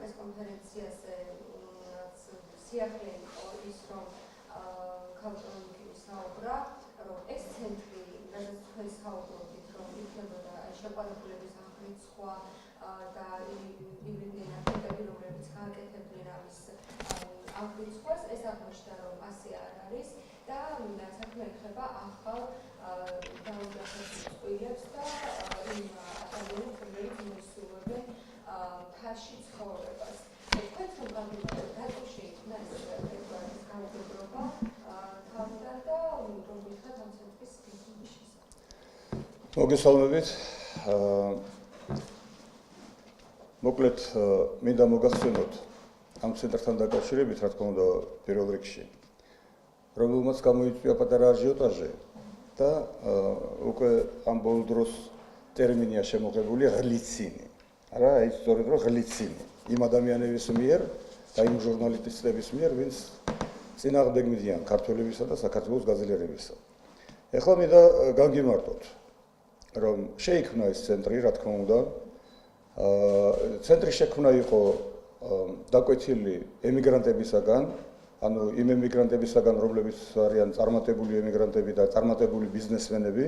პრესკონფერენციაზე სიახლე იყო ის, რომ ნუკი საუბრა, რომ ეს ცენტრი, სადაც თქვენ საუბრობთ, რომ იქნებოდა შეყვარებულების აღრიცხვა და ივრიდიული აქტები, რომლებიც გააკეთებდნენ ამის აღრიცხვას, ეს აღმოჩნდა, რომ ასე არ არის და საქმე ეხება ახალ დაუჯახებულ წყვილებს და იმ ადამიანებს, რომლებიც მოისურვებენ მთაში ცხოვრებას. თქვენ რომ გამიგებთ, რატო შეიქმნა ეს დეპუტატის გამგებლობა თავიდან და რომ გითხრათ ამ ცენტრის გეგმის შესახებ. მოგესალმებით. მოკლედ მინდა მოგახსენოთ ამ ცენტრთან დაკავშირებით, რა თქმა უნდა, პირველ რიგში, რომელმაც გამოიწვია პატარა აჟიოტაჟი და უკვე ამ ბოლო დროს ტერმინია შემოღებული ღლიცინი. არა, აი სწორედ რომ ღლიცინი იმ ადამიანების მიერ და იმ ჟურნალისტების მიერ, ვინც წინააღმდეგნებიან ქართველებისა და საქართველოს გაძლიერებისა. ეხლა მინდა გაგიმარტოთ, რომ შეიქმნა ეს ცენტრი, რა თქმა უნდა, ცენტრი შექმნა იყო დაკვეთილი ემიგრანტებისაგან, ანუ იმ ემიგრანტებისაგან, რომლებიც არიან წარმატებული ემიგრანტები და წარმატებული ბიზნესმენები,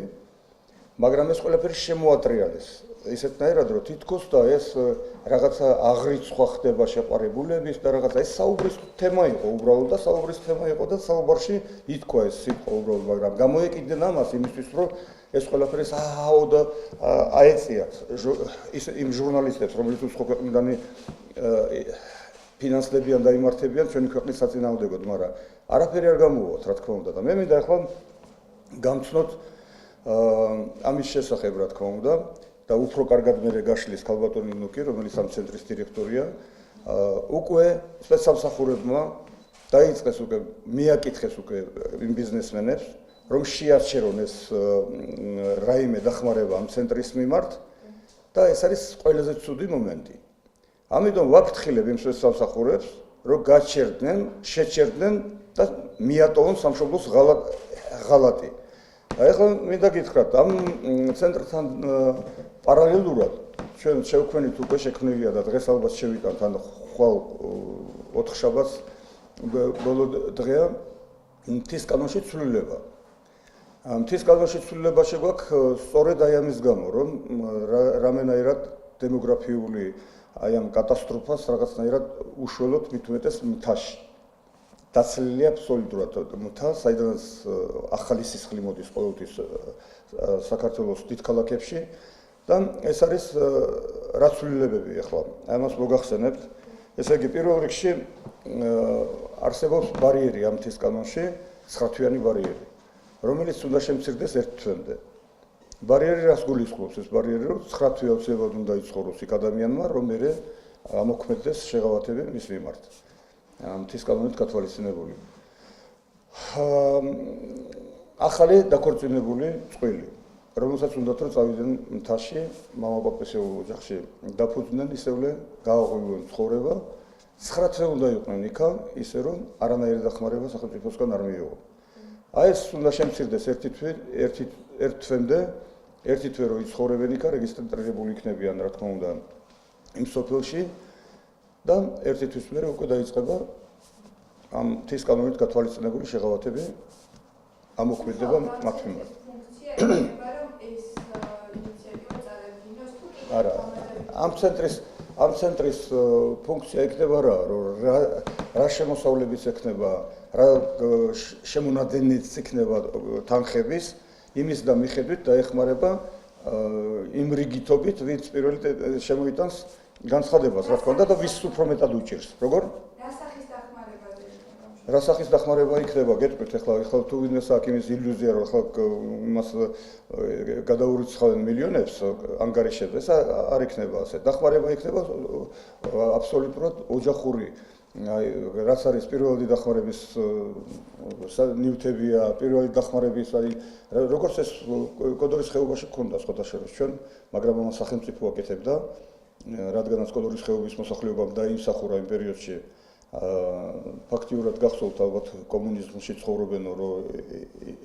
მაგრამ ეს ყველაფერი შემოატრიალეს. ისეთნაირად, რომ თითქოს და ეს რაღაცა აღრიცხვა ხდება შეყვარებულების და რაღაცა ეს საუბრის თემა იყო უბრალოდ და საუბრის თემა იყო და საუბარში ითქვა ეს სიტყვა უბრალოდ, მაგრამ გამოეკიდნენ ამას იმისთვის, რომ ეს ყველაფერი ააო და აეწიათ იმ ჟურნალისტებს, რომლებიც უცხო ქვეყნიდან ფინანსდებიან და იმართებიან ჩვენი ქვეყნის საწინააღმდეგოდ, მაგრამ არაფერი არ გამოვაოთ, რა თქმა უნდა და მე მინდა ახლა გამცნოთ ამის შესახებ, რა თქმა უნდა და უფრო კარგად მე გაშლის ქალბატონი ნუკი, რომელიც ამ ცენტრის დირექტორია, უკვე სპეცსამსახურებმა დაიწყეს უკვე მიაკითხეს უკვე იმ ბიზნესმენებს, რომ შეარჩერონ ეს რაიმე დახმარება ამ ცენტრის მიმართ და ეს არის ყველაზე ცუდი მომენტი. ამიტომ ვაფრთხილებ იმ სპეცსამსახურებს, რომ გაჩერდნენ, შეჩერდნენ და მიატოვონ სამშობლოს ღალატი. ეხლა მინდა გითხრათ, ამ ცენტრთან პარალელურად ჩვენ შევქმნით უკვე შექმნილია და დღეს ალბათ შევიტანთ, ან ხვალ 4 შაბათს ბოლო დღეა მთის კანონში ცვლილება. მთის კანონში ცვლილება შეგვაქვს სწორედ აი ამის გამო, რომ რამენაირად დემოგრაფიული აი ამ კატასტროფას რაღაცნაირად უშველოთ მით უმეტეს მთაში. დაცლილია აბსოლუტურად მთა, საიდანაც ახალი სისხლი მოდის ყოველთვის საქართველოს დიდ ქალაქებში და ეს არის რაცვლილებები ახლა. ამას მოგახსენებთ. ესე იგი, პირველ რიგში არსებობს ბარიერი ამ მთის კანონში, 9 თვიანი ბარიერი, რომელიც უნდა შემცირდეს 1 თვემდე. ბარიერი რას გულისხმობს ეს ბარიერი, რომ 9 თვე აუცილებლად უნდა იცხოვროს იქ ადამიანმა, რომ მერე ამოქმედდეს შეღავათები მის მიმართ. მთის კანონით გათვალისწინებული. ახალი დაქორწინებული წყვილი, რომელსაც უნდათ რომ წავიდნენ მთაში, მამაპაპისეულ ოჯახში დაფუძნდნენ, ისევე გააღვივდნენ ცხოვრება, 9 თვე უნდა იყვნენ იქა, ისე რომ არანაირი დახმარება სახელმწიფოსგან არ მიიღო. აი ეს უნდა შემცირდეს 1 თვემდე, 1 თვე რომ იცხოვრებენ იქა, რეგისტრირებული იქნებიან, რა თქმა უნდა, იმ სოფელში და 1 თვის მერე უკვე დაიწყება ამ მთის კანონით გათვალისწინებული შეღავათები ამოქმედება მათ მიმართ. არა, ამ ცენტრის ფუნქცია იქნება რა, რომ რა შემოსავლებიც ექნება, რა შემონადენიც იქნება თანხების, იმის და მიხედვით დაეხმარება იმ რიგითობით, ვინც პირველი შემოიტანს განცხადებას, რა თქმა უნდა და ვის უფრო მეტად უჭირს. როგორ? რა სახის დახმარება იქნება, გეტყვით ახლა თუ ვინმეს აქვს იმის ილუზია, რომ ახლა იმას გადაურიცხავენ მილიონებს ანგარიშებზე, ეს არ იქნება ასე. დახმარება იქნება აბსოლუტურად ოჯახური, რაც არის პირველი დახმარების ნივთებია, პირველი დახმარების, როგორც ეს კოდორის ხეობაში ქონდა სხვადასხვა ჩვენ, მაგრამ ამას სახელმწიფო აკეთებდა, რადგანაც კოდორის ხეობის მოსახლეობამ დაიმსახურა იმ პერიოდში ფაქტიურად გახსოვთ ალბათ კომუნიზმში ცხოვრობენ, რომ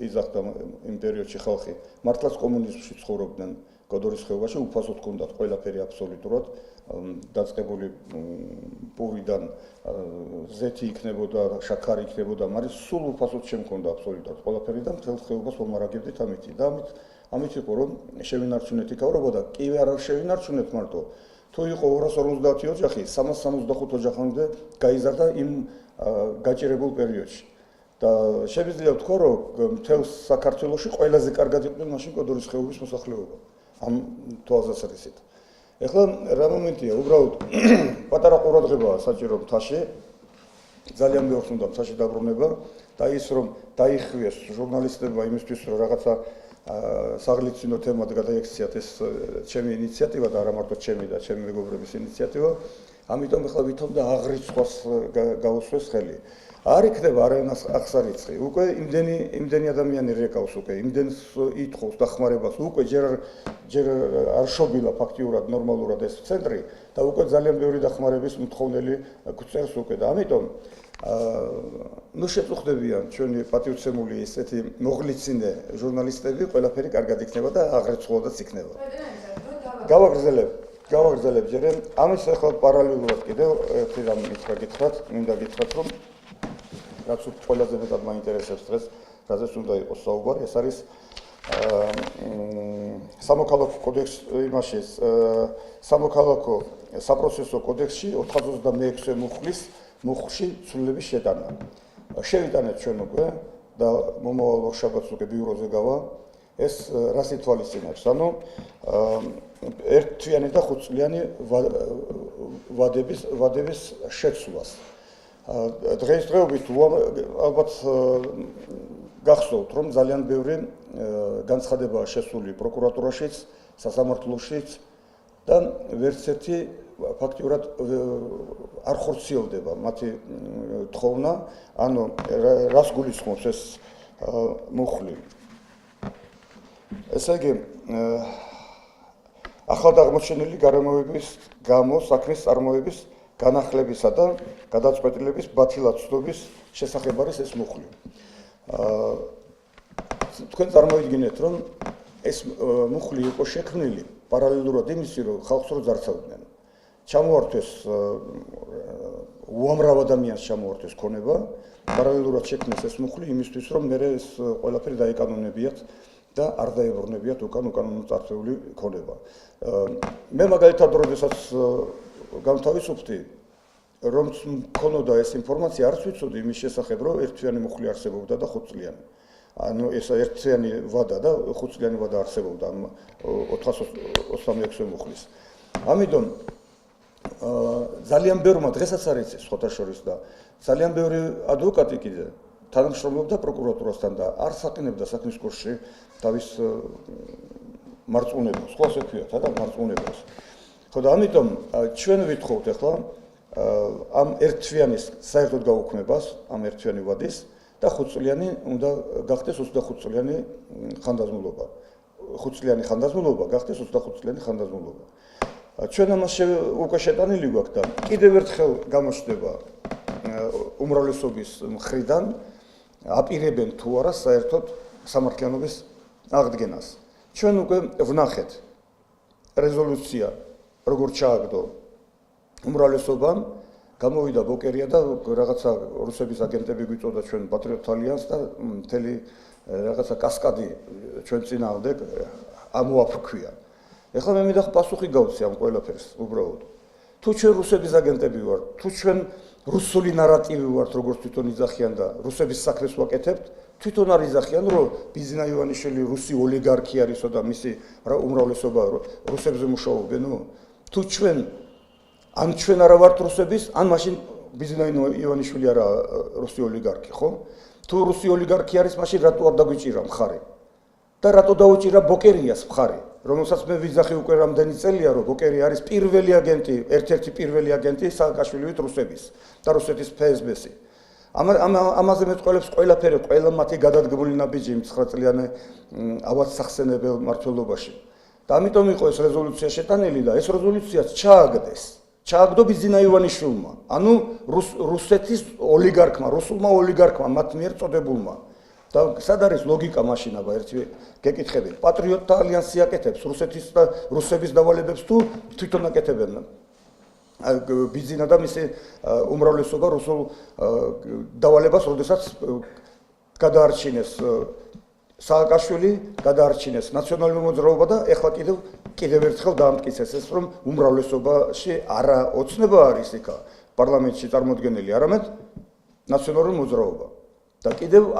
იზახდა იმ პერიოდში ხალხი, მართლაც კომუნიზმში ცხოვრობდნენ კოდორის ხეობაში უფასოდ ჰქონდათ ყველაფერი აბსოლუტურად დაწყებული პურიდან ზეთი იქნებოდა, შაქარი იქნებოდა, მაგრამ სულ უფასოდ შემქონდა აბსოლუტურად ყველაფერი და მთელ ხეობას ვამარაგებდით ამით. და ამით იყო რომ შევინარჩუნეთ იქავრობა და კი არა შევინარჩუნეთ მარტო. თუ იყო 250 ოჯახი, 365 ოჯახამდე გაიზარდა იმ გაჭირებულ პერიოდში. და შეგვიძლია ვთქვა, რომ მთელ საქართველოში ყველაზე კარგად იყვნენ მაშინ კოდორის ხეობის მოსახლეობა. ამ თვალსაზრისით. ეხლა რა მომენტია, უბრალოდ პატარა ყურადღებაა საჭირო მთაში, ძალიან ბევრს უნდა მთაში დაბრუნება და ის რომ დაიხიეს ჟურნალისტებმა იმისთვის, რომ რაღაცა საღლიცინო თემად გადაექციათ ეს ჩემი ინიციატივა და არა მარტო ჩემი და ჩემი მეგობრების ინიციატივა, ამიტომ ეხლა ვითომ და აღრიცხვას გაუსვეს ხელი. არ იქნება არანას აღსარიცხი. უკვე იმდენი ადამიანი რეკავს უკვე, იმდენს ითხოვს დახმარებას, უკვე ჯერ არ შობილა ფაქტიურად ნორმალურად ეს ცენტრი და უკვე ძალიან ბევრი დახმარების მთხოვნელი გვწერს უკვე და ამიტომ ნუ შეწუხდებიან ჩვენი პატივცემული ესეთი მოღლიცინე ჟურნალისტები, ყველაფერი კარგად იქნება და აღრიცხვადაც იქნება. გავაგრძელებ ჯერ ამის ახლა პარალელურად კიდევ ერთი რამ გითხრათ, მინდა გითხრათ რომ რაც ყველაზე მეტად მაინტერესებს დღეს, რაზეც უნდა იყოს საუბარი, ეს არის სამოქალაქო კოდექსი იმაში სამოქალაქო საპროცესო კოდექსში 426 მუხლში ცვლილების შეტანა. შევიტანეთ ჩვენ უკვე და მომავალ შაბათს უკვე ბიუროზე გავა. ეს რას ითვალისწინებს? ანუ ერთთვიანი და ხუთწლიანი ვადების შეცვლას. დღესდღეობით ალბათ გახსოვთ, რომ ძალიან ბევრი განცხადებაა შესული პროკურატურაშიც, სასამართლოშიც და ვერც ერთი ფაქტიურად არ ხორციელდება მათი თხოვნა, ანუ რას გულისხმობს ეს მუხლი. ესე იგი, ახლად აღმოჩენილი გარემოების გამო საქმის წარმოების განახლებისა და გადაწყვეტილების ბათილად ცდობის შესახებ არის ეს მუხლი. თქვენ წარმოიდგინეთ, რომ ეს მუხლი იყო შექმნილი პარალელურად იმისი, რომ ხალხს რო ძარცავდნენ. ჩამოართვეს უამრავ ადამიანს ჩამოართვეს ქონება, პარალელურად შექმნეს ეს მუხლი იმისთვის, რომ მე ეს ყველაფერი დაეკანონებიათ და არ დაებრუნებიათ უკანონო წარსული ქონება. მე მაგალითად როდესაც გამთავისუფლდი, რომ მქონოდა ეს ინფორმაცია, არც ვიცოდი იმის შესახებ, რომ ერთთვიანი მუხლი არსებობდა და ხუთწლიანი. ანუ ეს ერთთვიანი ვადა და ხუთწლიანი ვადა არსებობდა 426 მუხლის. ამიტომ ძალიან ბევრმა დღესაც არ იცის სხვათა შორის და ძალიან ბევრი ადვოკატი კიდე თანამშრომლობდა პროკურატურასთან და არ საყინებდა საქმის კურსში თავის მარწმუნებას, ხო ასე ვთქვათ, რა მარწმუნებას. ხო და ამიტომ ჩვენ ვითხოვთ ახლა ამ ერთთვიანის საერთოდ გაუქმებას, ამ ერთთვიანი ვადის და ხუთწლიანი უნდა გახდეს 25 წლიანი ხანდაზმულობა. 5 წლიანი ხანდაზმულობა გახდეს 25 წლიანი ხანდაზმულობა. ჩვენ ამას უკვე შეტანილი გვაქვს და კიდევ ერთხელ გამოჩნდება უმრავლესობის მხრიდან აპირებენ თუ არა საერთოდ სამართლიანობის აღდგენას. ჩვენ უკვე ვნახეთ რეზოლუცია როგორ ჩააგდო უმრავლესობამ, გამოვიდა ბოკერია და რაღაცა რუსების აგენტები გვიწოდა ჩვენ პატრიოტთა ალიანსს და მთელი რაღაცა კასკადი ჩვენ წინააღმდეგ ამოაფრქვია. ეხლა მე მინდა პასუხი გავცე ამ ყველაფერს უბრალოდ. თუ ჩვენ რუსების აგენტები ვართ, თუ ჩვენ რუსული ნარატივი ვართ, როგორც თვითონ იძახიან და რუსების საქმეს ვაკეთებთ, თვითონ არ იძახიან, რომ ბიზნა ივანიშვილი რუსი ოლიგარქი არისო და მისი უმრავლესობა რუსებზე მუშაობენო. თუ ჩვენ ან ჩვენ არა ვართ რუსების, ან მაშინ ბიზნა ივანიშვილი არა რუსი ოლიგარქი, ხო? თუ რუსი ოლიგარქი არის, მაშინ რატო არ დაგვიჭირა მხარი? და რატო დაუჭირა ბოკერიას მხარი? რომელსაც მე ვიძახი უკვე რამდენი წელია, რომ ბოკერი არის პირველი აგენტი, ერთ-ერთი პირველი აგენტი სააკაშვილივით რუსების და რუსეთის ფსბ-ს. ამაზე მეტყველებს ყველაფერი, ყველა მათი გადადგმული ნაბიჯი 9 წლიანი ავად სახსენებელ მმართველობაში. და ამიტომ იყო ეს რეზოლუცია შეტანილი და ეს რეზოლუციაც ჩააგდეს. ჩააგდო ბიზნა ივანიშვილმა, ანუ რუსეთის ოლიგარქმა, რუსულმა ოლიგარქმა მათ მიერ წოდებულმა. და სად არის ლოგიკა მაშინ აბა ერთი გეკითხები. პატრიოტთა ალიანსი აკეთებს რუსეთის და რუსების დავალებებს თუ თვითონ აკეთებენ ბიზინა და მისი უმრავლესობა რუსულ დავალებას, როდესაც გადაარჩინეს სააკაშვილი, გადაარჩინეს ნაციონალური მოძრაობა და ეხლა კიდევ ერთხელ დაამტკიცეს ეს, რომ უმრავლესობაში არა ოცნება არის იქა პარლამენტში წარმოდგენილი, არამედ ნაციონალური მოძრაობა. და კიდევ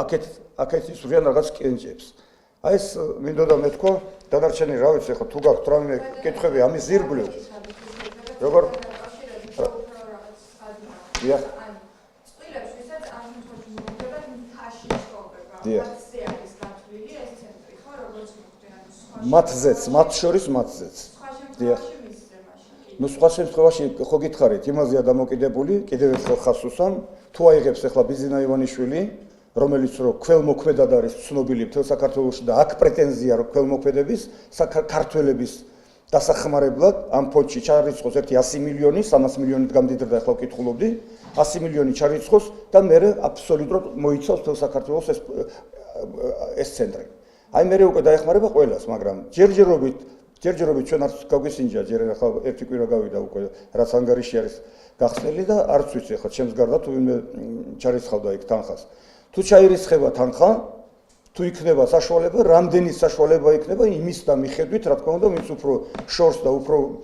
აქეთ ისვრიან რაღაც კენჭებს. აი ეს მინდოდა მეთქვა, დანარჩენი რა ვიცი, ხო თუ გაქვთ რამე კითხვები ამის ზირგვლივ. როგორ? დიახ. წყვილებს, ვისაც ამ შემთხვევაში მოხდება მთაში ცხოვრება. დიახ. მათზე არის გათვლილი ეს ცენტრი, ხო, როგორც მოხდება სხვა. მათზეც, მათ შორის მათზეც. სხვა შემთხვევაში მისზე მაშინ. ნუ სხვა შემთხვევაში ხო გითხარით, იმაზეა დამოკიდებული, კიდევ ერთხელ ხას უსვამ, თუ აიღებს ახლა ბიზინა ივანიშვილი, რომელიც რო ქველმოქმედად არის ცნობილი მთელ საქართველოში და აქ პრეტენზია რო ქველმოქმედების საქართველების დასახმარებლად ამ ფონდში ჩარიცხოს ერთი 100 მილიონი, 300 მილიონით გამდიდრდა ახლა ვკითხულობდი, 100 მილიონი ჩარიცხოს და მე აბსოლუტურად მოიცავს მთელ საქართველოს ეს ცენტრი. აი მე უკვე დაეხმარება ყველას, მაგრამ ჯერჯერობით ჩვენ არც გავგესინჯა, ჯერ ახლა ერთი კვირა გავიდა უკვე რაც ანგარიში არის გახსნილი და არც ვიცი ახლა ჩემს გარდა თუ ვინმე ჩარიცხავდა იქ თანხას. თუ ჩაირიცხება თანხა, თუ იქნება საშუალება, რამდენი საშუალება იქნება იმის და მიხედვით, რა თქმა უნდა, ვინც უფრო შორს და უფრო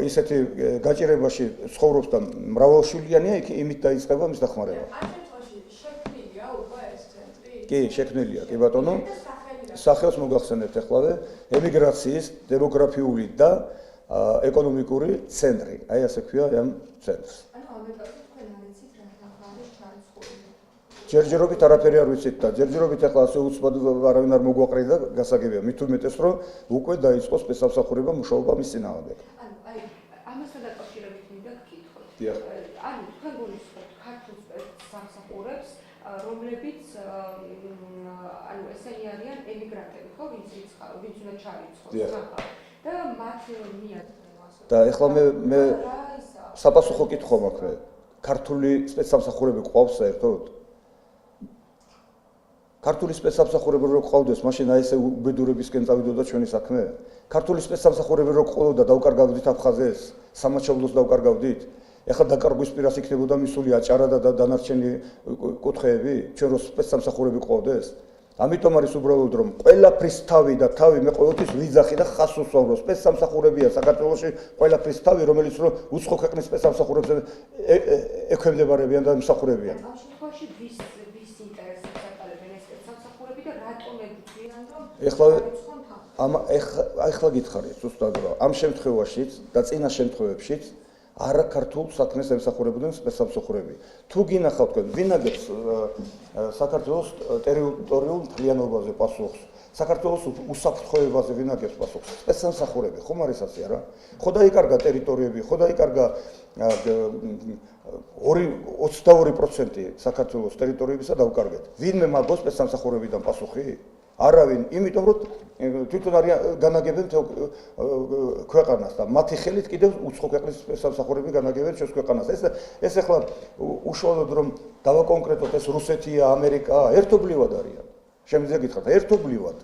ისეთი გაჭირებაში ცხოვრობს და მრავალშვილიანია, იმით დაიწყება მის დახმარება. ამ შემთხვევაში შექმნილია უკვე ეს ცენტრი? კი, შექმნილია, კი ბატონო. სახელს მოგახსენებთ ახლავე, ემიგრაციის, დემოგრაფიული და ეკონომიკური ცენტრი. აი ასე ქვია ამ ცენტრს. ჯერჯერობით არაფერი არ ვიცით და ჯერჯერობით ახლა ასე უცბად არავინ არ მოგვაყრიდა გასაგებია. მით უმეტეს რომ უკვე დაიწყო სპეცსამსახურება მუშაობა მის წინააღმდეგ. აი ამასთან დაკავშირებით მინდა გკითხოთ. დიახ. ანუ თქვენ გულისხმობთ ქართულ სპეცსამსახურებს, რომლებიც ანუ ესენი არიან ემიგრანტები, ხო, ვინც უნდა ჩარიცხოს და მათ მიაწერენ. და ეხლა მე საპასუხო კითხვა მაქვს. ქართული სპეცსამსახურები ყავს საერთოდ? ქართული სპეცსამსახურები რო ყავდეს, მაშინ აი ესე უბედურებისკენ წავიდოდა ჩვენი საქმე. ქართული სპეცსამსახურები რო ყოლოდა დავკარგავდით აფხაზეს, სამაჩაბლოს დავკარგავდით. ეხლა დაკარგვის პირას იქნებოდა მისული აჭარა და დანარჩენი კუთხეები, ჩვენ რო სპეცსამსახურები ყავდეს. ამიტომ არის უბრალოდ რომ ყველაფრის თავი და თავი მე ყოველთვის ვიძახი და ხას უსვამ რომ სპეცსამსახურებია საქართველოში ყველაფრის თავი, რომელიც რო უცხო ქვეყნის სპეცსამსახურებს ექვემდებარებიან და მსახურებიან. ამ შემთხვევაში ვის ინტერესებს ატარებენ ეს სპეცსამსახურები და რატომ ებრძვიან რომ ეხლა გითხარით ზუსტად რა ამ შემთხვევაშიც და წინა შემთხვევებშიც არა ქართულ საქმეს ემსახურებოდნენ სპეცსამსახურები. თუ გინახავთ თქვენ ვინაგებს საქართველოს ტერიტორიულ მთლიანობაზე პასუხს, საქართველოს უსაფრთხოებაზე ვინაგებს პასუხს, სპეცსამსახურები ხომ არის ასე არა? ხო დაიკარგა ტერიტორიები, ხო დაიკარგა 22% საქართველოს ტერიტორიებისა დავკარგეთ. ვინმე მაგოს სპეცსამსახურებიდან პასუხი? არავინ, იმიტომ რომ თვითონ არიან განაგებენ ქვეყანას და მათი ხელით კიდევ უცხო ქვეყნის სპეცსამსახურები განაგებენ ჩვენს ქვეყანას. ეს ახლა უშუალოდ რომ დავაკონკრეტოთ ეს რუსეთია, ამერიკაა, ერთობლივად არიან. შემიძლია გითხრათ, ერთობლივად.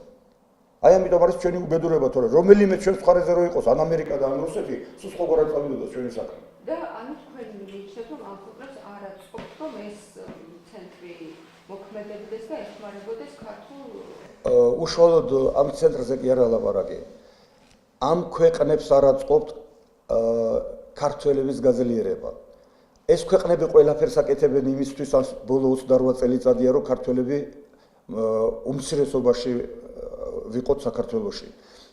აი ამიტომ არის ჩვენი უბედურება, თორე რომელიმე ჩვენს მხარეზე რო იყოს, ან ამერიკა და ან რუსეთი, სულ სხვაგვარად წავიდოდა ჩვენი საქმე. და ანუ თქვენ მიიჩნევთ რომ ამ ქვეყნებს არ აწყობთ რომ ეს ცენტრი მოქმედებდეს და ეხმარებოდეს ქართულ უშუალოდ ამ ცენტრზე კი არა ლაპარაკი. ამ ქვეყნებს არ აწყობთ ქართველების გაძლიერება. ეს ქვეყნები ყველაფერს აკეთებენ იმისთვის, ან ბოლო 28 წელიწადია რომ ქართველები უმცირესობაში ვიყოთ საქართველოში.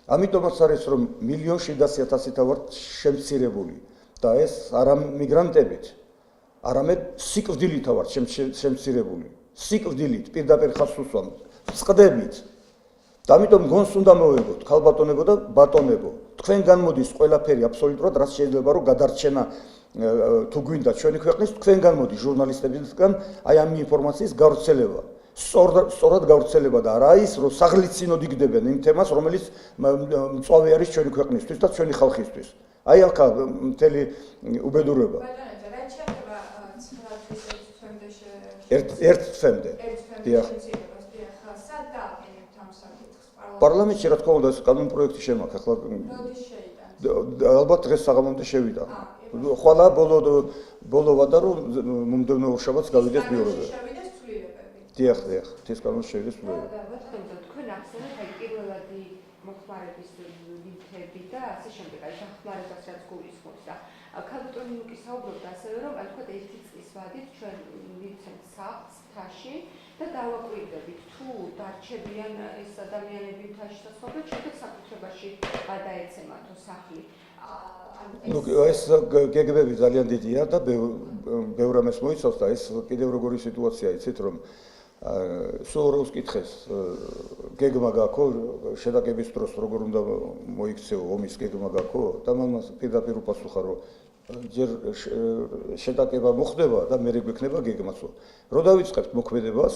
ამიტომაც არის რომ 1,700,000 ვართ შემცირებული და ეს არა მიგრანტებით, არამედ სიკვდილით ვართ შემცირებული. სიკვდილით პირდაპირ ხას უსვამთ. წყდებით. და ამიტომ გონს უნდა მოვეგოთ, ქალბატონებო და ბატონებო. თქვენ განმოდის ყველაფერი აბსოლუტურად რაც შეიძლება რომ გადარჩენა თუ გვინდა ჩვენი ქვეყნის, თქვენ განმოდის ჟურნალისტებისგან აი ამ ინფორმაციის გავრცელება. სწორად გავრცელება და არა ის რომ საღლიცინოდ იგდებენ იმ თემას, რომელიც მწვავე არის ჩვენი ქვეყნისთვის და ჩვენი ხალხისთვის. აი აქ მთელი უბედურება. ერთ თვემდე. დიახ. პარლამენტში რა თქმა უნდა ეს კანონ პროექტი შემაქ ახლა როდის შეიტანს? ალბათ დღეს საღამომდე შევიდა. ხვალა ბოლოვა და რომ მომდევნო ორშაბათს გავიდეს ბიუროზე. შევიდეს ცვლილებები. დიახ, ეს კანონში შევიდეს ცვლილებები. თქვენ ახსენეთ აი პირველადი მოხმარების ნივთები და ასე შემდეგ, აი დახმარებას რაც გულისხმობს და ქალბატონი ნუკი საუბრობდა ასევე რომ აი თქვა ერთი წლის ვადით ჩვენ მივცემთ სახლს მთაში და დავაკვირდებით თუ დარჩებიან ეს ადამიანები მთაში დასხობენ ჩვენ საკუთრებაში გადაეცემათო სახლი. ეს გეგმები ძალიან დიდია და ბევრ რამეს მოიცავს და ეს კიდევ როგორი სიტუაცია იცით რომ სულ როს კითხეს გეგმა გაქვს შედაგების დროს როგორ უნდა მოიქცეო ომის გეგმა გაქვს და მან პირდაპირ უპასუხა რომ ჯერ შედაგება მოხდება და მე გვექნება გეგმაცო რო დავიწყებთ მოქმედებას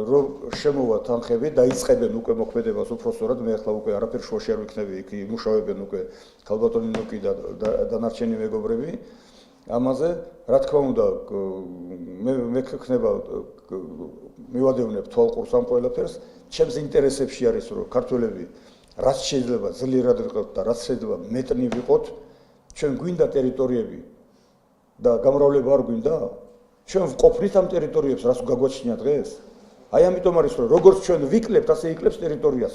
რომ შემოვა თანხები დაიწყებენ უკვე მოქმედებას უпроსტორად მე ახლა უკვე არაფერ შუაში არ ვიქნები იქ იმუშავებენ უკვე ქალბატონი ნუკი და დანარჩენი მეგობრები ამაზე რა თქმა უნდა მე გქნება მივადევნებ თვალყურს ამ ყველაფერს ჩემს ინტერესებში არის რომ ქართველები რაც შეიძლება ძლიერად ვიყოთ და რაც შეიძლება მეტნი ვიყოთ ჩვენ გვინდა ტერიტორიები და გამრავლება არ გვინდა ჩვენ ვყოფნით ამ ტერიტორიებს რაც გაგვაჩნია დღეს აი ამიტომ არის რომ როგორც ჩვენ ვიკლებთ ასე იკლებს ტერიტორია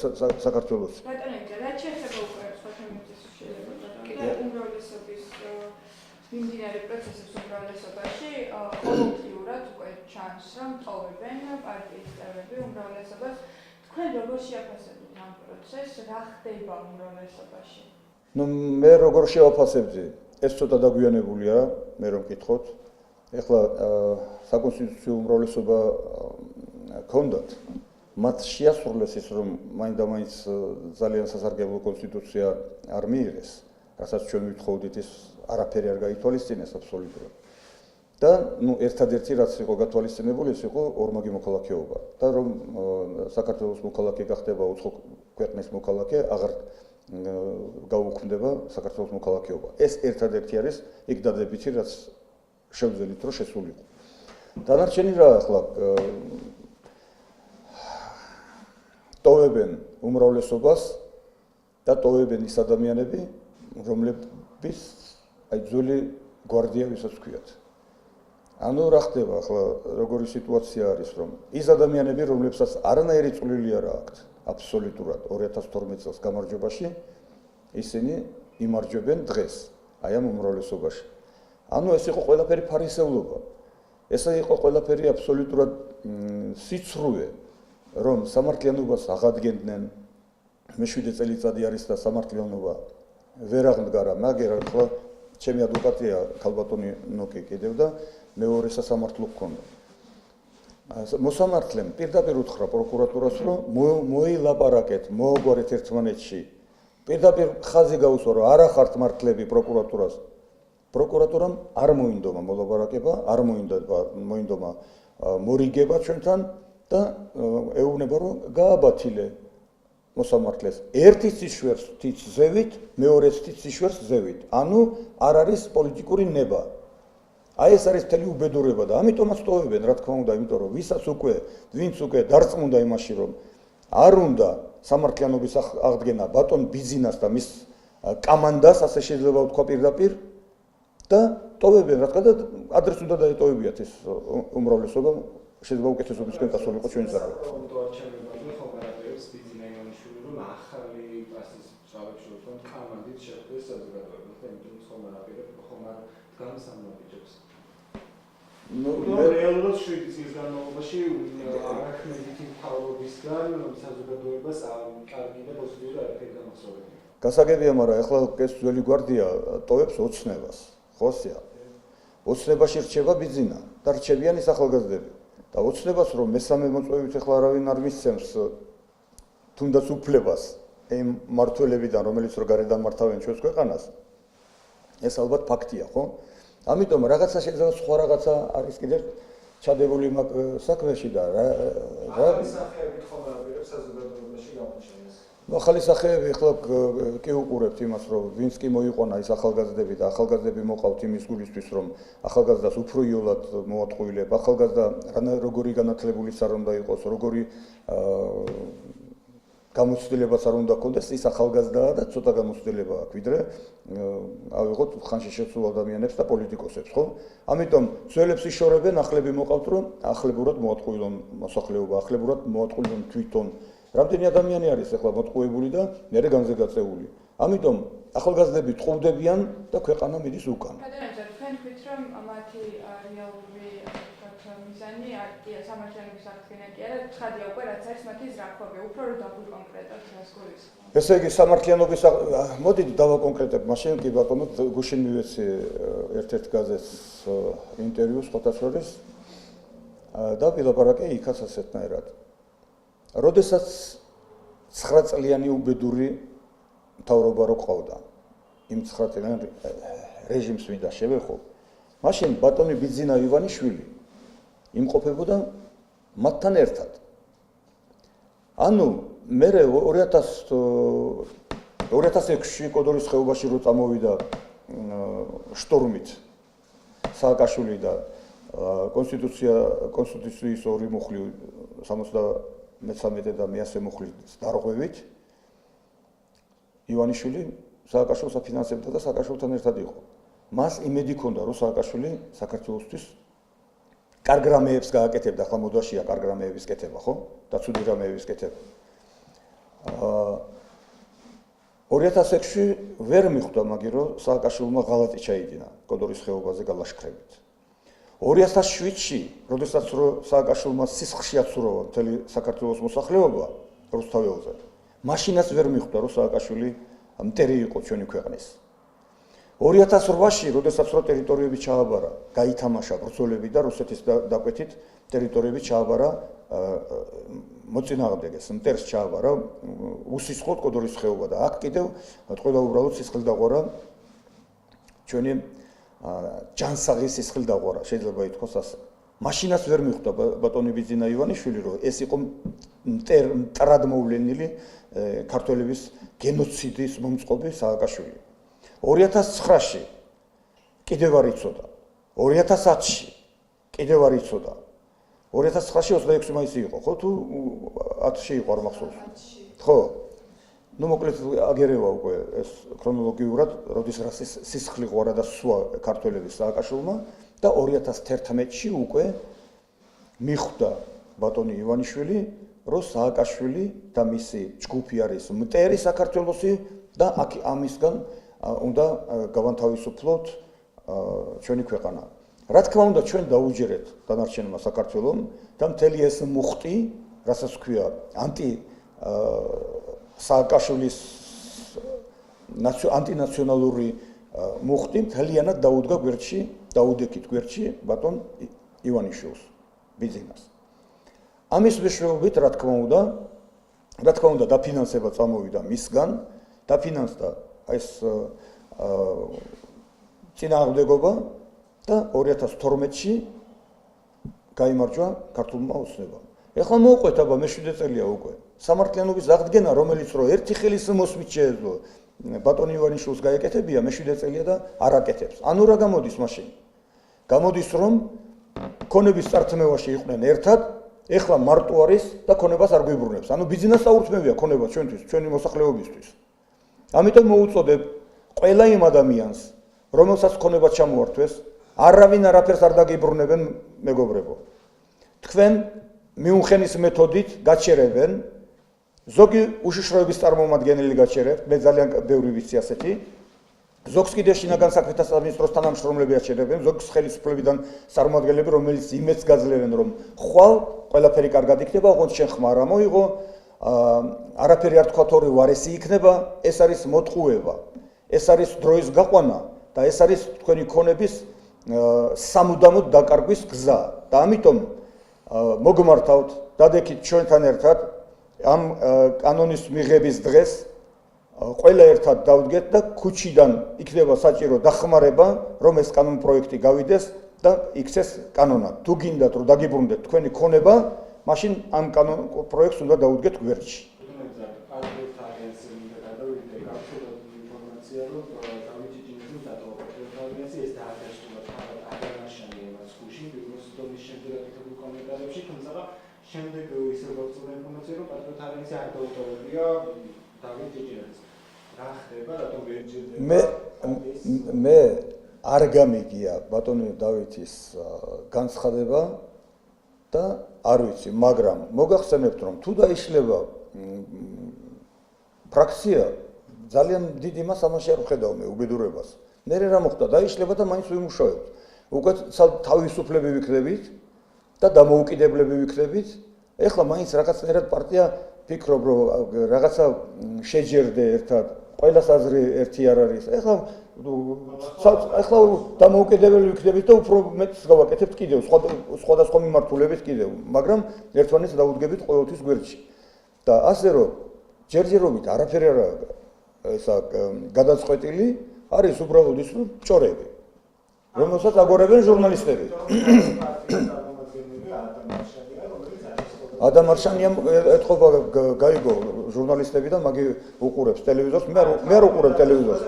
საქართველოს ბატონო რა შეიძლება უკვე სხვა თემების შეიძლება უმრავლესობის მიმდინარე პროცესების უმრავლესობაში ყოველდღიურად უკვე ჩანს რომ ტოვებენ პარტიის წევრები უმრავლესობას თქვენ როგორ შეაფასებთ ამ პროცესს რა ხდება უმრავლესობაში ნუ მე როგორ შევაფასებდი ეს ცოტა დაგვიანებულია მე რომ გითხოთ ეხლა საკონსტიტუციო უმრავლესობა ქონდათ მათ შეასრულეს ის რომ მაინდამაინც ძალიან სასარგებლო კონსტიტუცია არ მიიღეს რასაც ჩვენ ვითხოვდით ის არაფერი არ გაითვალისწინეს აბსოლუტურად და ნუ ერთადერთი რაც იყო გათვალისწინებული ის იყო ორმაგი მოქალაქეობა და რომ საქართველოს მოქალაქე გახდება უცხო ქვეყნის მოქალაქე აღარ გაუქმდება საქართველოს მოქალაქეობა ეს ერთადერთი არის იქ დადებითი რაც შევძელით რომ შესულიყო დანარჩენი რა ახლა ტოვებენ უმრავლესობას და ტოვებენ ის ადამიანები რომლებიც აი ძველი გვარდია ვისაც ვქვიათ ანუ რა ხდება ახლა როგორი სიტუაცია არის რომ ის ადამიანები რომლებსაც არანაირი წვლილი არ აქვთ აბსოლუტურად 2012 წელს გამარჯვებაში ისინი იმარჯვებენ დღეს აი ამ უმრავლესობაში ანუ ეს იყო ყველაფერი ფარისევლობა ეს იყო ყველაფერი აბსოლუტურად სიცრუე რომ სამართლიანობას აღადგენდნენ მე-7 წელიწადი არის და სამართლიანობა ვერ აღდგარა მაგერ ახლა ჩემი ადვოკატია ქალბატონი ნუკი კიდევ და მეორე სასამართლო გქონდა მოსამართლემ პირდაპირ უთხრა პროკურატურას რომ მოილაპარაკეთ მოაგვარეთ ერთმანეთში პირდაპირ ხაზი გაუსვა რომ არ ახართ მართლები პროკურატურას პროკურატურამ არ მოინდომა მოლაპარაკება არ მოინდომა მორიგება ჩვენთან და ეუბნება რომ გააბათილე მოსამართლეს ერთის ცისშვერს თიც ზევით მეორეს თიც ცისშვერს ზევით ანუ არ არის პოლიტიკური ნება აი ეს არის მთელი უბედურება და ამიტომაც ტოვებენ რა თქმა უნდა იმიტომ რომ ვისაც უკვე ვინც უკვე დარწმუნდა იმაში რომ არ უნდა სამართლიანობის აღდგენა ბატონ ბიზინას და მის კამანდას ასე შეიძლება ვთქვა პირდაპირ და ტოვებენ რა თქმა უნდა ადრეს უნდა დაეტოვებიათ ეს უმრავლესობა შეიძლება უკეთესობისკენ წასულიყო ჩვენი ზარბა ნუ რეალურად 7 წლის განმავლობაში არახმედითი მთავრობისგან საზოგადოებას კარგი და პოზიტიური არაფერი გამოსწორებია. გასაგებია, მაგრამ ახლა ეს ძველი გვარდია ტოვებს ოცნებას, ხოსია. ოცნებაში რჩება ბიზინა და რჩებიან ის ახალგაზრდები. და ოცნებას რომ მესამე მოწვევით ახლა არავინ არ მისცემს თუნდაც უფლებას იმ მმართველებიდან, რომელიც რო გარედან მართავენ ჩვენს ქვეყანას. ეს ალბათ ფაქტია, ხო? ამიტომ რაღაცა შეიძლება სხვა რაღაცა არის კიდევ ჩადებული საქმეში და რა სახეებით ხომ არაფერებს საზოგადოებაში გამოჩენს. ახალი სახეები ახლა კი უყურებთ იმას რომ ვინც კი მოიყვანა ის ახალგაზრდები და ახალგაზრდები მოყავთ იმის გულისთვის რომ ახალგაზრდას უფრო იოლად მოატყუილებ ახალგაზრდა როგორი განათლებულიც არ უნდა იყოს როგორი გამოცდილებაც არ უნდა გქონდეს, ის ახალგაზრდაა და ცოტა გამოცდილება აქვს, ვიდრე ავიღოთ ხანში შეცვლილ ადამიანებს და პოლიტიკოსებს, ხო? ამიტომ ძველებს იშორებენ, ახლები მოყავთ, რომ ახლებურად მოატყუილონ მოსახლეობა, ახლებურად მოატყუილონ თვითონ. რამდენი ადამიანი არის ახლა მოტყუებული და მერე განზე გაწეული. ამიტომ ახალგაზრდები ტყუდებიან და ქვეყანა მიდის უკან. თქვენ თქვით, რომ მათი რეალური მიზანი სამართლიანობის აღდგენა კი არა, ცხადია უკვე რაც არის მათი ზრახობი, უფრო რომ დავუკონკრეტოთ რას გულისხმობთ. ესე იგი სამართლიანობის მოდით დავაკონკრეტებ, მაშინ კი ბატონო გუშინ მივეცი ერთ-ერთ გაზეთს ინტერვიუს ხოთა შორის და ვილაპარაკე იქაც ასეთნაირად. როდესაც 9 წლიანი უბედური მთავრობა რო ყავდა, იმ 9 წლიან რეჟიმს მინდა შევეხო, მაშინ ბატონი ბიძინა ივანიშვილი იმყოფებოდა მათთან ერთად. ანუ მე 2006-ში კოდორის ხეობაში რო წამოვიდა შტორმით სააკაშვილი და კონსტიტუციის ორი მუხლი 73 და 100 მუხლის დარღვევით ივანიშვილი სააკაშვილს აფინანსებდა და სააკაშვილთან ერთად იყო. მას იმედი ჰქონდა, რომ სააკაშვილი საქართველოსთვის კარგ რამეებს გააკეთებდა, ახლა მოდაშია კარგ რამეების კეთება, ხო? და ცუდი რამეების კეთება. 2006-ში ვერ მიხვდა მაგი, რომ სააკაშვილმა ღალატი ჩაიდინა კოდორის ხეობაზე გალაშქრებით. 2007-ში, როდესაც სააკაშვილმა სისხლში აცურვა მთელი საქართველოს მოსახლეობა რუსთაველზე, მაშინაც ვერ მიხვდა, რომ სააკაშვილი მტერი იყო ჩვენი ქვეყნის. 2008-ში, როდესაც რო ტერიტორიები ჩააბარა, გაითამაშა ბრძოლები და რუსეთის დაკვეთით ტერიტორიები ჩააბარა, მოწინააღმდეგეს, მტერს ჩააბარა, უსისხლოდ კოდორის ხეობა და აქ კიდევ ყველა უბრალოდ სისხლდაღვარა ჩვენი ჯანსაღი სისხლდაღვარა, შეიძლება ითქვას ასე. მაშინაც ვერ მიხვდა ბატონი ბიძინა ივანიშვილი, რომ ეს იყო მტრად მოვლენილი ქართველების გენოციდის მომწყობი სააკაშვილი. 2009-ში კიდევ არ იცოდა, 2010-ში კიდევ არ იცოდა, 2009-ში 26 მაისი იყო, ხო თუ 10-ში იყო არ მახსოვს. ხო. ნუ მოკლედ აგერევა უკვე ეს ქრონოლოგიურად, როდის რა სისხლი ღვარა და სვა ქართველების სააკაშვილმა და 2011-ში უკვე მიხვდა ბატონი ივანიშვილი, რომ სააკაშვილი და მისი ჯგუფი არის მტერი საქართველოსი და ამისგან უნდა გავანთავისუფლოთ ჩვენი ქვეყანა. რა თქმა უნდა, ჩვენ დაუჯერეთ დანარჩენმა საქართველომ და მთელი ეს მუხტი, რასაც ქვია სააკაშვილის ანტინაციონალური მუხტი მთლიანად დაუდგა გვერდში, დაუდექით გვერდში ბატონ ივანიშვილს, ბიძინას. ამის მეშვეობით, რა თქმა უნდა, დაფინანსება წამოვიდა მისგან, დაფინანსდა ეს წინააღმდეგობა და 2012-ში გაიმარჯვა ქართულმა ოცნებამ. ეხლა მოუყვეთ აბა მე-7 წელია უკვე. სამართლიანობის აღდგენა, რომელიც რო ერთი ხელის მოსმით შეეძლო ბატონ ივანიშვილს გაეკეთებია, მე-7 წელია და არ აკეთებს. ანუ რა გამოდის მაშინ? გამოდის რომ ქონების წართმევაში იყვნენ ერთად, ეხლა მარტო არის და ქონებას არ გვიბრუნებს. ანუ ბიზნეს საურთმევია ქონება ჩვენთვის, ჩვენი მოსახლეობისთვის. ამიტომ მოუწოდებ ყველა იმ ადამიანს, რომელსაც ქონება ჩამოართვეს, არავინ არაფერს არ დაგიბრუნებენ, მეგობრებო. თქვენ მიუნხენის მეთოდით გაჩერებენ, ზოგი უშიშროების წარმომადგენელი გაჩერებთ, მე ძალიან ბევრი ვიცი ასეთი, ზოგს კიდევ შინაგან საქმეთა სამინისტროს თანამშრომლები აჩერებენ, ზოგს ხელისუფლებიდან წარმომადგენლები, რომელიც იმედს გაძლევენ, რომ ხვალ ყველაფერი კარგად იქნება, ოღონდ შენ ხმა არ მოიღო, არაფერი არ თქვა თორე ვარესი იქნება, ეს არის მოტყუება, ეს არის დროის გაყვანა და ეს არის თქვენი ქონების სამუდამოდ დაკარგვის გზა და ამიტომ მოგმართავთ, დადექით ჩვენთან ერთად ამ კანონის მიღების დღეს ყველა ერთად დავდგეთ და ქუჩიდან იქნება საჭირო დახმარება, რომ ეს კანონპროექტი გავიდეს და იქცეს კანონად. თუ გინდათ რომ დაგიბრუნდეთ თქვენი ქონება, მაშინ ამ კანონპროექტს უნდა დავუდგეთ გვერდში. პატრიოტთა ალიანსის გადავიდე გავრცელებული ინფორმაცია, რომ გამიჩიჩინებს პატრიოტთა ალიანსი ეს დაადასტურა აგრანაშანი ემას გუშინ, ბიბლიოს დონის შემდეგ აკეთებულ კომენტარებში, თუმცა შემდეგ ისე გვაქვს ინფორმაცია, რომ პატრიოტთა ალიანსი არ დაუტოვებია დავით ჭეჭელაძეს. რა ხდება, რატომ ვერ ჯერდება? მე არ გამიგია ბატონი დავითის განცხადება და არ ვიცი, მაგრამ მოგახსენებთ, რომ თუ დაიშლება ფრაქცია, ძალიან დიდ იმას ამაში არ ვხედავ მე უბედურებას. მერე რა მოხდა, დაიშლება და მაინც ვიმუშავებთ. უკვე თავისუფლები ვიქნებით და დამოუკიდებლები ვიქნებით. ეხლა მაინც რაღაცნაირად პარტია ფიქრობ, რომ რაღაცა შეჯერდე ერთად, ყველას აზრი ერთი არ არის. ეხლა დამოუკიდებელი ვიქნებით და უფრო მეტს გავაკეთებთ კიდევ სხვადასხვა მიმართულებით კიდევ, მაგრამ ერთმანეთს დაუდგებით ყოველთვის გვერდში. და ასე რომ ჯერჯერობით არაფერი არ ესა გადაწყვეტილი არის უბრალოდ ის რომ ჭორები, რომელსაც აგორებენ ჟურნალისტები. ადამ არშანიამ ეთყობა გაიგო ჟურნალისტებიდან მაგი უყურებს ტელევიზორს, მე არ უყურებ ტელევიზორს.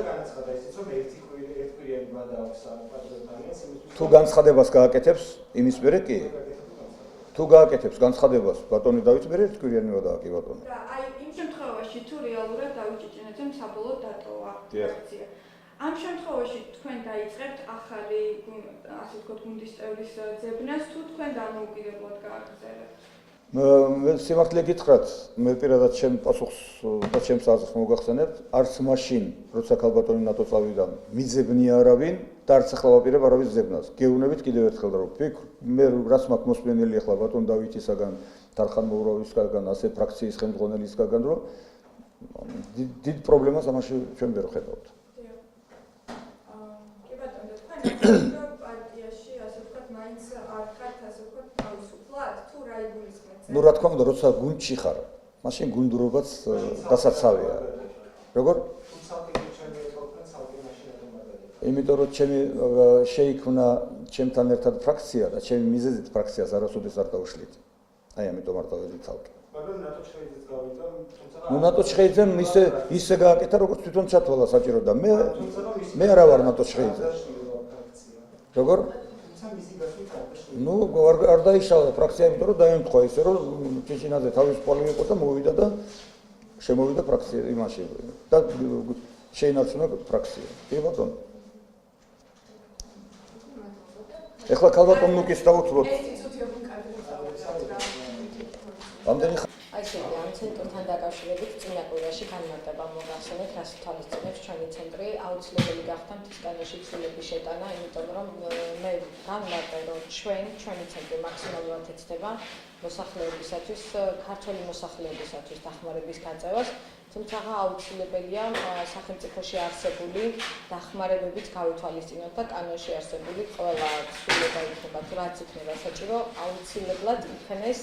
თუ განცხადებას გააკეთებს იმის მერე კი. თუ გააკეთებს განცხადებას ბატონი დავით მერე ერთკვირიანი ვადაა კი ბატონო. და აი იმ შემთხვევაში თუ რეალურად დავით ჭეჭელაძემ საბოლოოდ დატოვა ფრაქცია. ამ შემთხვევაში თქვენ დაიწყებთ ახალი, ასე ვთქვათ, გუნდის წევრის ძებნას, თუ თქვენ დამოუკიდებლად გააგრძელებთ? მე სიმართლე გითხრათ, მე პირადად ჩემ პასუხს და ჩემს აზრს მოგახსენებთ, არც მაშინ, როცა ქალბატონი ნატო წავიდა, მიძებნია არავინ და არც ახლა ვაპირებ არავის ძებნას. გეუბნებით კიდევ ერთხელ რომ მე რაც მაქვს მოსმენელი ახლა ბატონ დავითისაგან, თარხან მოურავისგან, ასე ფრაქციის ხელმძღვანელისგან, რომ დიდ პრობლემას ამაში ჩვენ ვერ ვხედავთ. კი ბატონო, თქვენ პარტიაში, ასე ვთქვათ, მაინც არ ხართ, ასე ვთქვათ, თავისუფლად, თუ რა იგულისხმებთ? ნუ რა თქმა უნდა, როცა გუნდში ხარ, მაშინ გუნდურობაც დასაცავია. როგორ? იმიტომ რომ ჩემი შეიქმნა ჩემთან ერთად ფრაქცია და ჩემი მიზეზით ფრაქციას არასოდეს არ დავუშლით. აი ამიტომ არ დავეცავთ. მაგრამ ნატო შეიძებს გავიდა, თუმცა ნუ ნატო შეიძემ ისე გააკეთა, როგორც თვითონ ჩათვალა საჭირო და მე არა ვარ ნატო შეიძე. როგორ? ნუ არ დაიშალა ფრაქცია, იმიტომ რომ დაემთხვა ისე რომ ჭეჭინაძე თავისუფალი იყო და მოვიდა და შემოვიდა ფრაქცია იმაში და შეინარჩუნა ფრაქცია. კი ბატონო. ეხლა ქალბატონ ნუკის დავუთვლოთ. ამდენი აი შეიძლება ამ ცენტრთან დაკავშირებით წინა კვირაში განმარტება მოგახსენეთ, რას თვალისწინებს ჩვენი ცენტრი აუცილებელი გახდა მთისკანაში ცვლილების შეტანა, იმიტომ რომ მე განმარტე რომ ჩვენი ცენტრი მაქსიმალურად ეცდება მოსახლეობისათვის, ქართველი მოსახლეობისათვის დახმარების გაწევას, თუმცა აუცილებელია სახელმწიფოში არსებული დახმარებებით გავითვალისწინოთ და კანონში არსებული ყველა ცვლილება იქნება, თუ რაც იქნება საჭირო, აუცილებლად იქნეს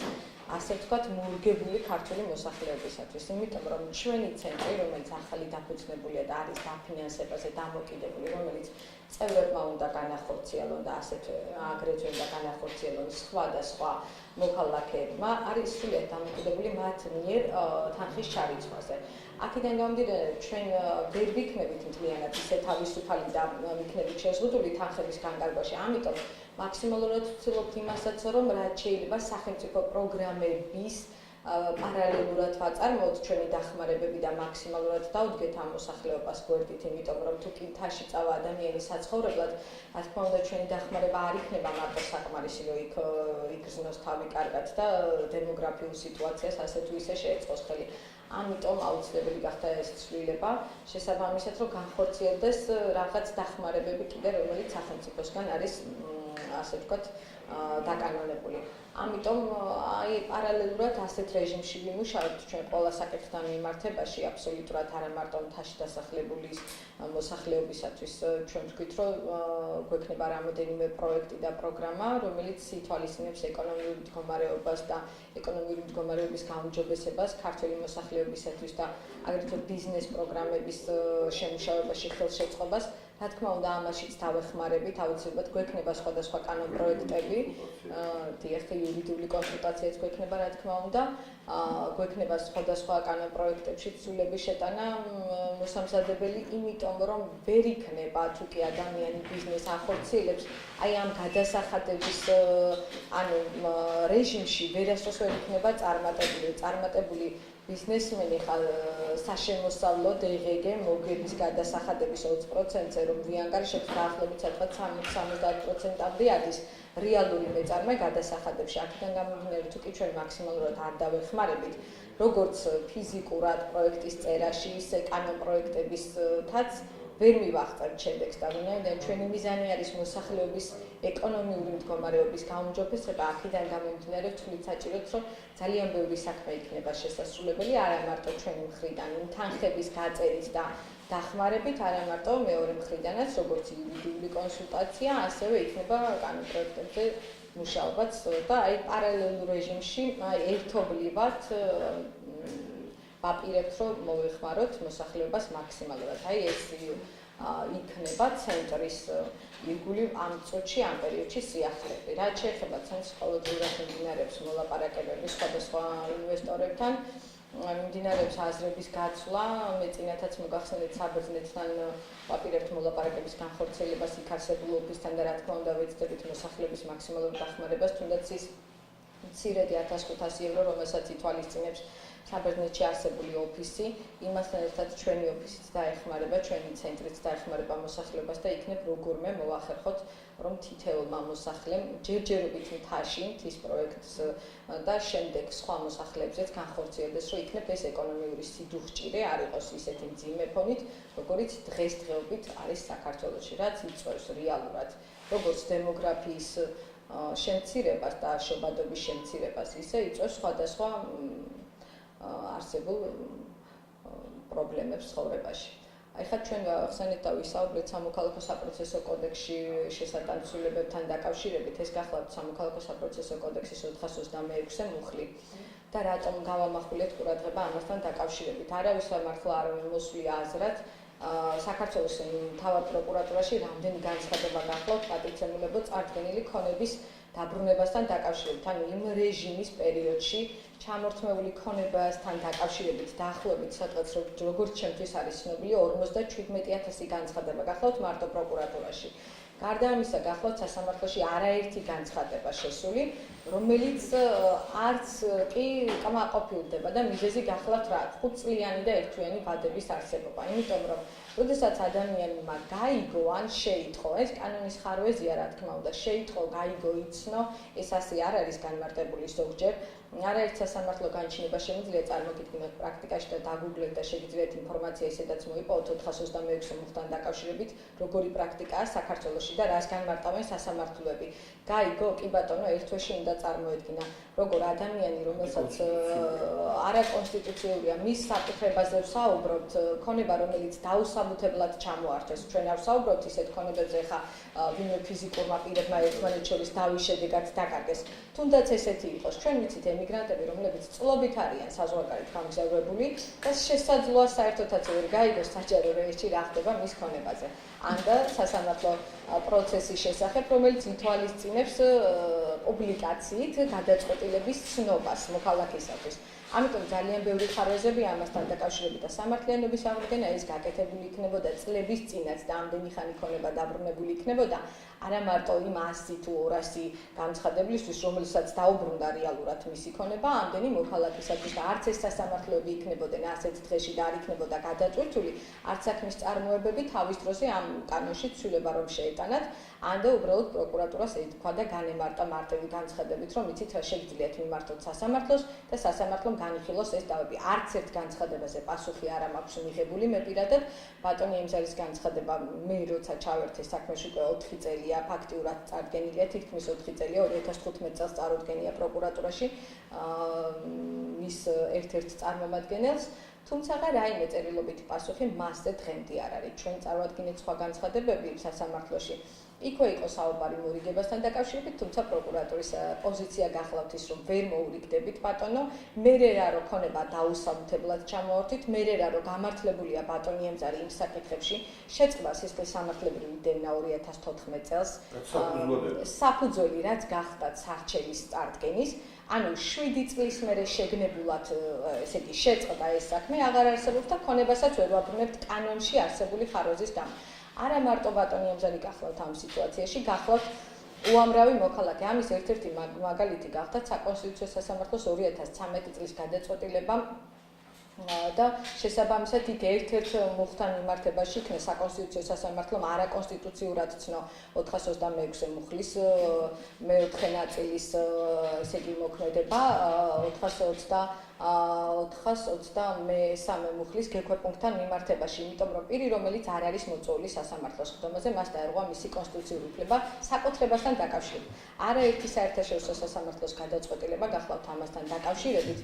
ასე ვთქვათ, მორგებული ქართული მოსახლეობისათვის, იმიტომ რომ ჩვენი ცენტრი, რომელიც ახალი დაფუძნებულია და არის დაფინანსებაზე დამოკიდებული, რომელიც წევრებმა უნდა განახორციელონ და აგრეთვე უნდა განახორციელონ სხვადასხვა მოქალაქეებმა, არის სრულიად დამოკიდებული მათ მიერ თანხის ჩარიცხვაზე. აქედან გამომდინარე, ჩვენ ვერ ვიქნებით მთლიანად ისე თავისუფალი და ვიქნებით შეზღუდული თანხების განკარგვაში, ამიტომ მაქსიმალურად ვცდილობთ იმასაც, რომ რაც შეიძლება სახელმწიფო პროგრამების პარალელურად ვაწარმოოთ ჩვენი დახმარებები და მაქსიმალურად დავდგეთ ამ მოსახლეობას გვერდით, იმიტომ რომ თუ კი მთაში წავა ადამიანი საცხოვრებლად, რა თქმა უნდა ჩვენი დახმარება არ იქნება მარტო საკმარისი, რომ იქ იგრძნოს თავი კარგად და დემოგრაფიულ სიტუაციას ასე თუ ისე შეეწყოს ხელი. ამიტომ აუცილებელი გახდა ეს ცვლილება, შესაბამისად, რომ განხორციელდეს რაღაც დახმარებები კიდე, რომელიც სახელმწიფოსგან არის ასე ვთქვათ, დაკანონებული. ამიტომ აი პარალელურად ასეთ რეჟიმში ვიმუშავებთ ჩვენ ყველა საკითხთან მიმართებაში, აბსოლუტურად არა მარტო მთაში დასახლებული მოსახლეობისათვის. ჩვენ ვთქვით, რომ გვექნება რამოდენიმე პროექტი და პროგრამა, რომელიც ითვალისწინებს ეკონომიურ მდგომარეობას და ეკონომიური მდგომარეობის გაუმჯობესებას ქართული მოსახლეობისათვის და აგრეთვე ბიზნეს პროგრამების შემუშავებაში ხელშეწყობას, რა თქმა უნდა, ამაშიც დავეხმარებით, აუცილებლად გვექნება სხვადასხვა კანონპროექტები, ეხლა იურიდიული კონსულტაციაც გვექნება, რა თქმა უნდა, გვექნება სხვადასხვა კანონპროექტებში ცვლილების შეტანა მოსამზადებელი, იმიტომ რომ ვერ იქნება თუ კი ადამიანი ბიზნეს ახორციელებს, აი ამ გადასახადების რეჟიმში ვერასდროს ვერ იქნება წარმატებული ბიზნესმენი ხარ საშემოსავლო DGG მოგების გადასახადების 20%-ზე რომ ვიანგარიშებს დაახლოებით სადღაც 60%-მდე ადის რეალური მეწარმე გადასახადებში. აქედან გამომდინარე, თუ კი ჩვენ მაქსიმალურად არ დავეხმარებით, როგორც ფიზიკურად პროექტის წერაში, ისე კანონპროექტებისთაც ვერ მივახწევთ შედეგს და ვინაიდან ჩვენი მიზანი არის მოსახლეობის ეკონომიური მდგომარეობის გაუმჯობესება, აქედან გამომდინარე ვთვლით საჭიროდ, რომ ძალიან ბევრი საქმე იქნება შესასრულებელი, არა მარტო ჩვენი მხრიდან, თანხების გაწერით და დახმარებით, არა მარტო მეორე მხრიდანაც, როგორც იურიდიული კონსულტაცია, ასევე იქნება კანონპროექტებზე მუშაობაც და აი პარალელურ რეჟიმში ერთობლივად ვაპირებთ, რომ მოვეხმაროთ მოსახლეობას მაქსიმალურად. აი ეს იქნება ცენტრის ირგული ამ წუთში, ამ პერიოდში სიახლეები. რაც შეეხება ცენტრს ყოველდღიურად მიმდინარეობს მოლაპარაკებები სხვადასხვა ინვესტორებთან, მიმდინარეობს აზრების გაცვლა, მე წინათაც მოგახსენეთ საბერძნეთთან ვაპირებთ მოლაპარაკების განხორციელებას იქ არსებულ ოფისთან და რა თქმა უნდა ვეცდებით მოსახლეობის მაქსიმალურ დახმარებას, თუნდაც ის მცირედი 1500 евро, რომელსაც ითვალისწინებს საბერძნეთში არსებული ოფისი, იმასთან ერთად ჩვენი ოფისიც დაეხმარება, ჩვენი ცენტრიც დაეხმარება მოსახლეობას და იქნებ როგორმე მოახერხოთ, რომ თითოეულმა მოსახლემ ჯერჯერობით მთაში მთის პროექტს და შემდეგ სხვა მოსახლეებზეც განხორციელდეს, რომ იქნებ ეს ეკონომიური სიდუხჭირე არ იყოს ისეთი მძიმე ფონით, როგორიც დღესდღეობით არის საქართველოში, რაც იწვევს რეალურად როგორც დემოგრაფიის შემცირებას და შობადობის შემცირებას, ისე იწვევს სხვადასხვა არსებულ პრობლემებს ცხოვრებაში. ახლა ჩვენ გავახსენეთ და ვისაუბრეთ სამოქალაქო საპროცესო კოდექსში შესატანცვლებებთან დაკავშირებით, ეს გახლავთ სამოქალაქო საპროცესო კოდექსის 426-ე მუხლი და რატომ გავამახვილეთ ყურადღება ამასთან დაკავშირებით. არავის მართლა არ მოსვლია აზრად საქართველოს მთავარ პროკურატურაში რამდენი განცხადება გახლავთ პატივცემულებო წარდგენილი ქონების დაბრუნებასთან დაკავშირებით, ანუ იმ რეჟიმის პერიოდში ჩამორთმეული ქონებასთან დაკავშირებით დაახლოებით სადღაც როგორც ჩემთვის არის ცნობილი 57000 განცხადება გახლავთ მარტო პროკურატურაში. გარდა ამისა გახლავთ სასამართლოში არაერთი განცხადება შესული, რომელიც არც კი კმაყოფილდება და მიზეზი გახლავთ რა 5 წლიანი და ერთთვიანი ვადების არსებობა. იმიტომ რომ როდესაც ადამიანმა გაიგო ან შეიტყო, ეს კანონის ხარვეზია რა თქმა უნდა, შეიტყო, გაიგო, იცნო, ეს ასე არ არის განმარტებული ზოგჯერ. არაერთ სასამართლო განჩინება შემიძლია წარმოგიდგინოთ პრაქტიკაში და დაგუგლეთ და შეგიძლიათ ინფორმაცია ისედაც მოიპოვოთ 426 მუხლთან დაკავშირებით, როგორი პრაქტიკაა საქართველოში და რას განმარტავენ სასამართლოები. გაიგო, კი ბატონო, ერთ თვეში უნდა წარმოედგინა, როგორ ადამიანი, რომელსაც არაკონსტიტუციურია, მის საკუთრებაზე ვსაუბრობთ, ქონება, რომელიც დაუსაბუთებლად ჩამოართვეს. ჩვენ არ ვსაუბრობთ ისეთ ქონებებზე, ხა ვინმე ფიზიკურმა პირებმა ერთმანეთს შორის დავის შედეგად დაკარგეს. თუნდაც ესეთი იყოს. ჩვენ ვიცით ემიგრანტები, რომლებიც წლობით არიან საზღვარგარეთ გამგზავრებული და შესაძლოა საერთოდაც ვერ გაიგოს საჯარო რეესტრი რა ხდება მის ქონებაზე. ანდა სასამართლო პროცესის შესახებ, რომელიც ითვალისწინებს პუბლიკაციით გადაწყვეტილების ცნობას მოქალაქისათვის. ამიტომ ძალიან ბევრი ხარვეზები ამასთან დაკავშირებით და სამართლიანობის აღდგენა ეს გაკეთებული იქნებოდა წლების წინაც და ამდენი ხანი ქონება დაბრუნებული იქნებოდა არა მარტო იმ 100 თუ 200 განცხადებისთვის, რომელსაც დაუბრუნდა რეალურად მისი ქონება, ამდენი მოქალაქისათვის და არც ეს სასამართლოები იქნებოდნენ ასეთ დღეში და არ იქნებოდა გადაწყვეტილი, არც საქმის წარმოებები თავის დროზე ამ კანონში ცვლილება რომ შეეტანათ, ანდა უბრალოდ პროკურატურას ეთქვა და განემარტა მარტივი განცხადებით, რომ იცით რა შეგიძლიათ მიმართოთ სასამართლოს და სასამართლომ განიხილოს ეს დავები. არც ერთ განცხადებაზე პასუხი არ მაქვს მიღებული მე პირადად. ბატონი ემზარის განცხადება მე როცა ჩავერთე საქმეში უკვე 4 წელია ფაქტიურად წარდგენილია, თითქმის 4 წელია 2015 წელს წარუდგენია პროკურატურაში მის ერთ-ერთ წარმომადგენელს. თუმცა რაიმე წერილობითი პასუხი მასზე დღემდე არ არის. ჩვენ წარვადგინეთ სხვა განცხადებები სასამართლოში. იქვე იყო საუბარი მორიგებასთან დაკავშირებით, თუმცა პროკურატურის პოზიცია გახლავთ ის, რომ ვერ მოურიგდებით ბატონო, მერე რა რომ ქონება დაუსაბუთებლად ჩამოვართვით, მერე რა რომ გამართლებულია ბატონი ემზარი იმ საკითხებში, შეწყდა სისხლის სამართლებრივი დევნა 2014 წელს. საფუძველი რაც გახდა სარჩელის წარდგენის, ანუ 7 წლის მერე შეგნებულად ესე იგი შეწყდა ეს საქმე, აღარ არსებობს და ქონებასაც ვერ ვაბრუნებთ კანონში არსებული ხარვეზის გამო. არა მარტო ბატონი ემზარი გახლავთ ამ სიტუაციაში, გახლავთ უამრავი მოქალაქე. ამის ერთ-ერთი მაგალითი გახდა საკონსტიტუციო სასამართლოს 2013 წლის გადაწყვეტილება და შესაბამისად იქ ერთ-ერთ მუხთან მიმართებაში იქნა საკონსტიტუციო სასამართლომ არაკონსტიტუციურად ცნო 426 მუხლის მეოთხე ნაწილის ესე იგი მოქმედება 423 მუხლის გექვეპუნქტთან მიმართებაში, იმიტომ რომ პირი, რომელიც არ არის მოწვეული სასამართლოს ხდომაზე, მას დაერღვა მისი კონსტიტუციური უფლება საკუთრებასთან დაკავშირებით. არაერთი საერთაშორისო სასამართლოს გადაწყვეტილება გახლავთ ამასთან დაკავშირებით,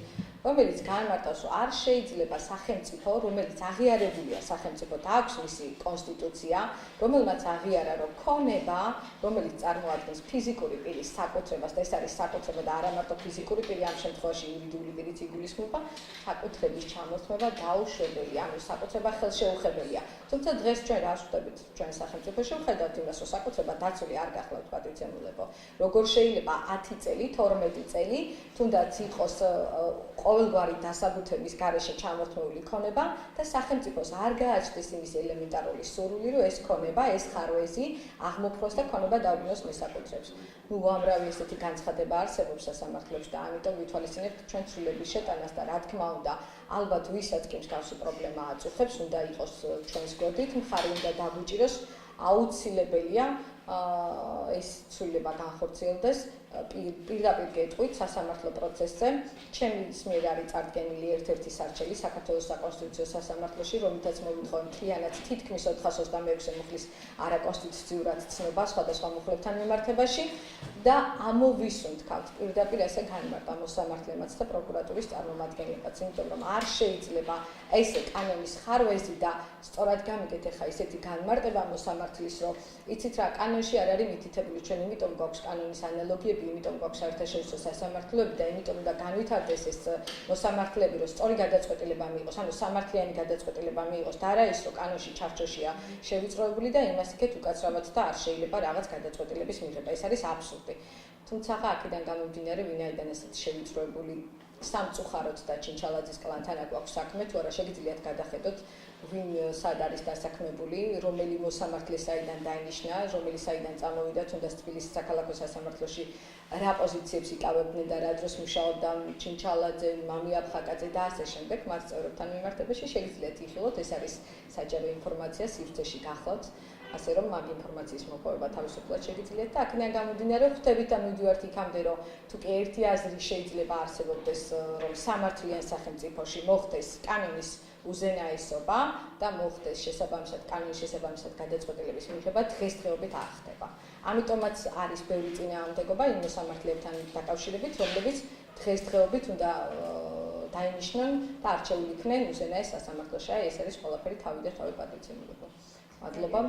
რომელიც განმარტავს, რომ არ შეიძლება სახელმწიფო, რომელიც აღიარებულია სახელმწიფო და აქვს მისი კონსტიტუცია, რომელმაც აღიარა, რომ ქონება, რომელიც წარმოადგენს ფიზიკური პირის საკუთრებას და ეს არის საკუთრება და არა მარტო ფიზიკური პირი, ამ შემთხვევაში იურიდიული პირიც იგულისხმება, საკუთრების ჩამორთმევა დაუშვებელი, ანუ საკუთრება ხელშეუხებელია. თუმცა დღეს ჩვენ რა ვხვდებით ჩვენ სახელმწიფოში, ვხედავთ იმას, რომ საკუთრება დაცული არ გახლავთ პატრიოტებო. როგორ შეიძლება 10 წელი, 12 წელი, თუნდაც იყოს ყოველგვარი დასაბუთების გარეშე ჩამორთმეული ქონება და სახელმწიფოს არ გააჩნდეს იმის ელემენტარული სურვილი, რომ ეს ქონება, ეს ხარვეზი აღმოფხვროს და ქონება დაუბრუნოს მესაკუთრებს. უამრავი ესეთი განცხადება არსებობს სასამართლოებში და ამიტომ ვითვალისწინებთ ჩვენ ცვლილების შეტანას და რა თქმა უნდა, ალბათ ვისაც კი მსგავსი პრობლემა აწუხებს, უნდა იყოს ჩვენს გვერდით, მხარი უნდა დაგუჭიროს, აუცილებელია ეს ცვლილება განხორციელდეს პირდაპირ გეტყვით სასამართლო პროცესზე. ჩემს მიერ არის წარდგენილი ერთ-ერთი სარჩელი საქართველოს საკონსტიტუციო სასამართლოში, რომელთაც მოვითხოვე მთლიანად თითქმის 426 მუხლის არაკონსტიტუციურად ცნობა სხვადასხვა მუხლებთან მიმართებაში და ამოვისუნთქავთ პირდაპირ ესე განმარტა მოსამართლემაც და პროკურატურის წარმომადგენლებაც, იმიტომ რომ არ შეიძლება ესე კანონის ხარვეზი და სწორად გამიგეთ ახლა ისეთი განმარტება მოსამართლის, რომ იცით რა, კანონში არ არის მითითებული, ჩვენ იმიტომ გვაქვს კანონის ანალოგიები, იმიტომ გვაქვს საერთაშორისო სასამართლოები და იმიტომ უნდა განვითარდეს ეს მოსამართლეები, რომ სწორი გადაწყვეტილება მიიღოს, ანუ სამართლიანი გადაწყვეტილება მიიღოს და არა ის, რომ კანონში ჩარჩოშია შევიწროებული და იმას იქეთ უკაცრავად და არ შეიძლება რაღაც გადაწყვეტილების მიღება. ეს არის აბსურდი. თუმცა აქედან გამომდინარე, ვინაიდან ესეთი შევიწროებული სამწუხაროდ და ჩინჩალაძის კლანთან აქვს საქმე, თუ არა შეგიძლიათ გადახედოთ ვინ სად არის დასაქმებული, რომელი მოსამართლე საიდან დაინიშნა, რომელი საიდან წამოვიდა, თუნდაც თბილისის საქალაქო სასამართლოში რა პოზიციებს იკავებდნენ და რა დროს მუშაობდა ჩინჩალაძე, მამიაბხაკაძე და ასე შემდეგ, მათ წევრებთან მიმართებაში შეგიძლიათ იხილოთ, ეს არის საჯარო ინფორმაცია, სივრცეში გახლავთ. ასე რომ მაგ ინფორმაციის მოპოვება თავისუფლად შეგიძლიათ და აქედან გამომდინარე ხვდებით და მივდივართ იქამდე, რომ თუ კი ერთი აზრი შეიძლება არსებობდეს, რომ სამართლიან სახელმწიფოში მოხდეს კანონის უზენაესობა და მოხდეს შესაბამისად კანონის შესაბამისად გადაწყვეტილების მიღება დღესდღეობით არ ხდება. ამიტომაც არის ბევრი წინააღმდეგობა იმ მოსამართლეებთან დაკავშირებით, რომლებიც დღესდღეობით უნდა დაინიშნონ და არჩეული იქნენ უზენაეს სასამართლოში. ეს არის ყველაფერი თავი და თავი პატრიოტებო. მადლობა.